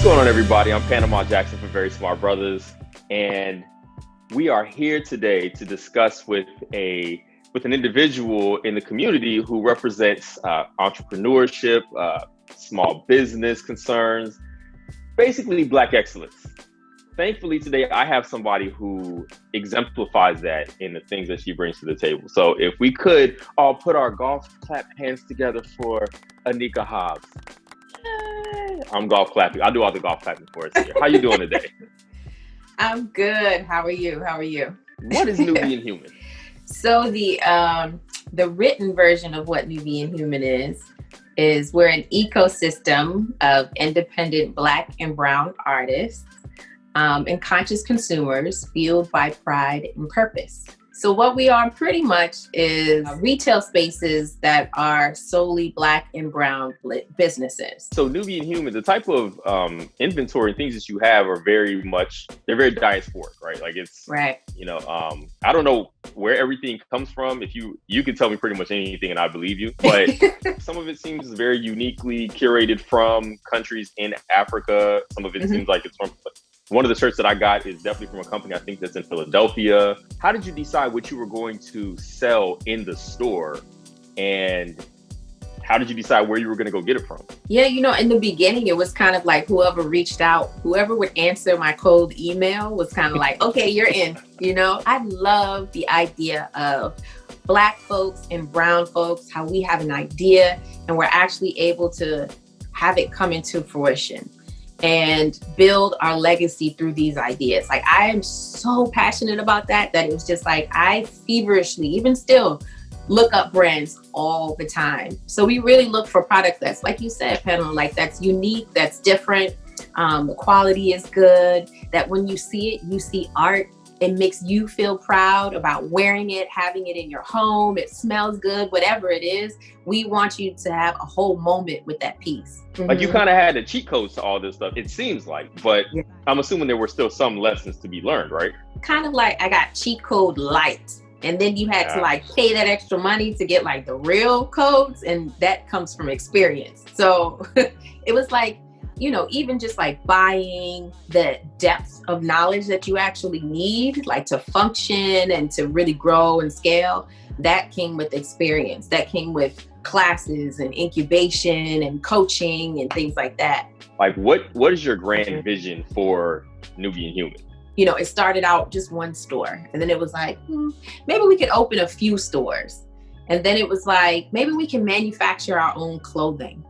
going on, everybody? I'm Panama Jackson from Very Smart Brothers, and we are here today to discuss with an individual in the community who represents entrepreneurship, small business concerns, basically Black excellence. Thankfully, today I have somebody who exemplifies that in the things that she brings to the table. So if we could all put our golf clap hands together for Anika Hobbs. I'm golf clapping. I'll do all the golf clapping for us here. How you doing today? I'm good. How are you? What is Nubian Hueman? So the written version of what Nubian Hueman is we're an ecosystem of independent Black and Brown artists and conscious consumers fueled by pride and purpose. So what we are pretty much is retail spaces that are solely Black and Brown businesses. So Nubian Hueman, the type of inventory and things that you have are very diasporic, right? Like it's, right. I don't know where everything comes from. If you can tell me pretty much anything and I believe you, but some of it seems very uniquely curated from countries in Africa. Some of it seems like it's from... One of the shirts that I got is definitely from a company, I think, that's in Philadelphia. How did you decide what you were going to sell in the store? And how did you decide where you were going to go get it from? Yeah, in the beginning, it was kind of like whoever reached out, whoever would answer my cold email was kind of like, okay, you're in, I love the idea of Black folks and brown folks, how we have an idea and we're actually able to have it come into fruition and build our legacy through these ideas. Like, I am so passionate about that it was just like, I feverishly, even still, look up brands all the time. So we really look for products that's, like you said, Pamela, like that's unique, that's different. The quality is good, that when you see it, you see art. It makes you feel proud about wearing it, having it in your home. It smells good, whatever it is. We want you to have a whole moment with that piece. Like you kind of had the cheat codes to all this stuff, it seems like, but yeah. I'm assuming there were still some lessons to be learned, right? Kind of like I got cheat code light. And then you had to pay that extra money to get like the real codes. And that comes from experience. So it was like, even just like buying the depth of knowledge that you actually need, like to function and to really grow and scale, that came with experience. That came with classes and incubation and coaching and things like that. Like what is your grand vision for Nubian Hueman? It started out just one store, and then it was like, maybe we could open a few stores. And then it was like, maybe we can manufacture our own clothing.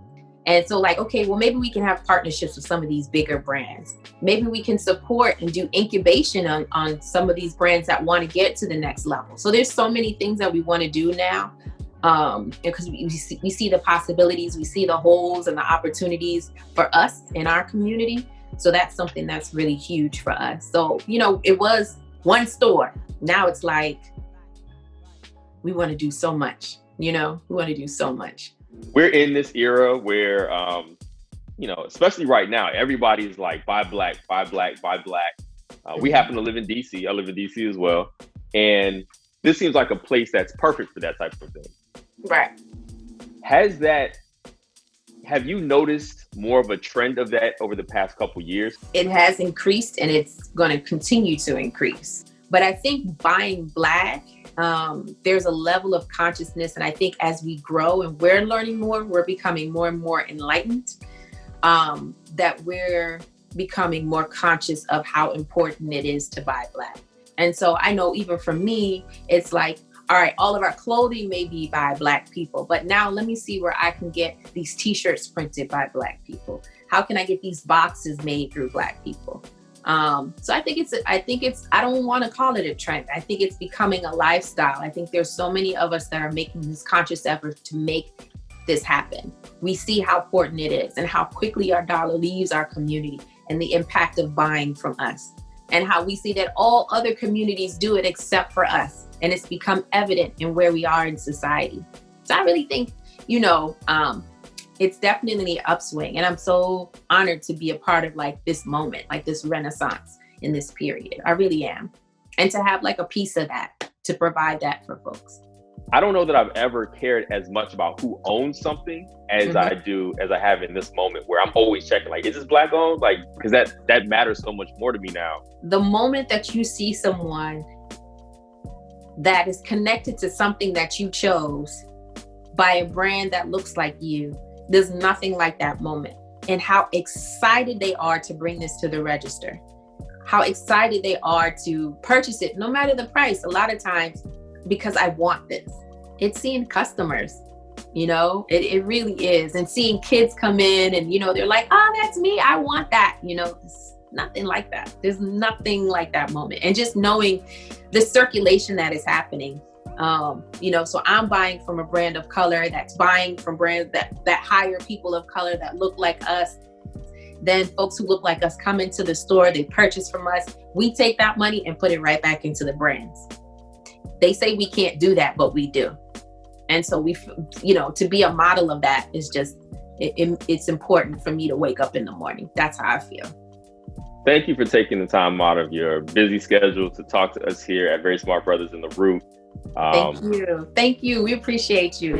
And so like, okay, well, maybe we can have partnerships with some of these bigger brands. Maybe we can support and do incubation on some of these brands that want to get to the next level. So there's so many things that we want to do now because we see the possibilities, we see the holes and the opportunities for us in our community. So that's something that's really huge for us. So, it was one store. Now it's like, we want to do so much, we want to do so much. We're in this era where, especially right now, everybody's like, buy Black, buy Black, buy Black. We happen to live in DC. I live in DC as well. And this seems like a place that's perfect for that type of thing. Right. Have you noticed more of a trend of that over the past couple years? It has increased and it's going to continue to increase. But I think buying Black, there's a level of consciousness. And I think as we grow and we're learning more, we're becoming more and more enlightened, that we're becoming more conscious of how important it is to buy Black. And so I know even for me, it's like, all right, all of our clothing may be by Black people, but now let me see where I can get these t-shirts printed by Black people. How can I get these boxes made through Black people? So I think I don't want to call it a trend. I think it's becoming a lifestyle. I think there's so many of us that are making this conscious effort to make this happen. We see how important it is and how quickly our dollar leaves our community and the impact of buying from us and how we see that all other communities do it except for us. And it's become evident in where we are in society. So I really think, it's definitely an upswing. And I'm so honored to be a part of like this moment, like this renaissance in this period. I really am. And to have like a piece of that, to provide that for folks. I don't know that I've ever cared as much about who owns something as Mhm. I have in this moment, where I'm always checking, like, is this Black owned? Like, because that matters so much more to me now. The moment that you see someone that is connected to something that you chose by a brand that looks like you, there's nothing like that moment. And how excited they are to bring this to the register, how excited they are to purchase it, no matter the price. A lot of times, because I want this. It's seeing customers, it really is. And seeing kids come in and, they're like, oh, that's me. I want that. It's nothing like that. There's nothing like that moment. And just knowing the circulation that is happening. So I'm buying from a brand of color that's buying from brands that hire people of color that look like us. Then folks who look like us come into the store, they purchase from us. We take that money and put it right back into the brands. They say we can't do that, but we do. And so to be a model of that is just, it's important for me to wake up in the morning. That's how I feel. Thank you for taking the time out of your busy schedule to talk to us here at Very Smart Brothers in the Root. Thank you. We appreciate you.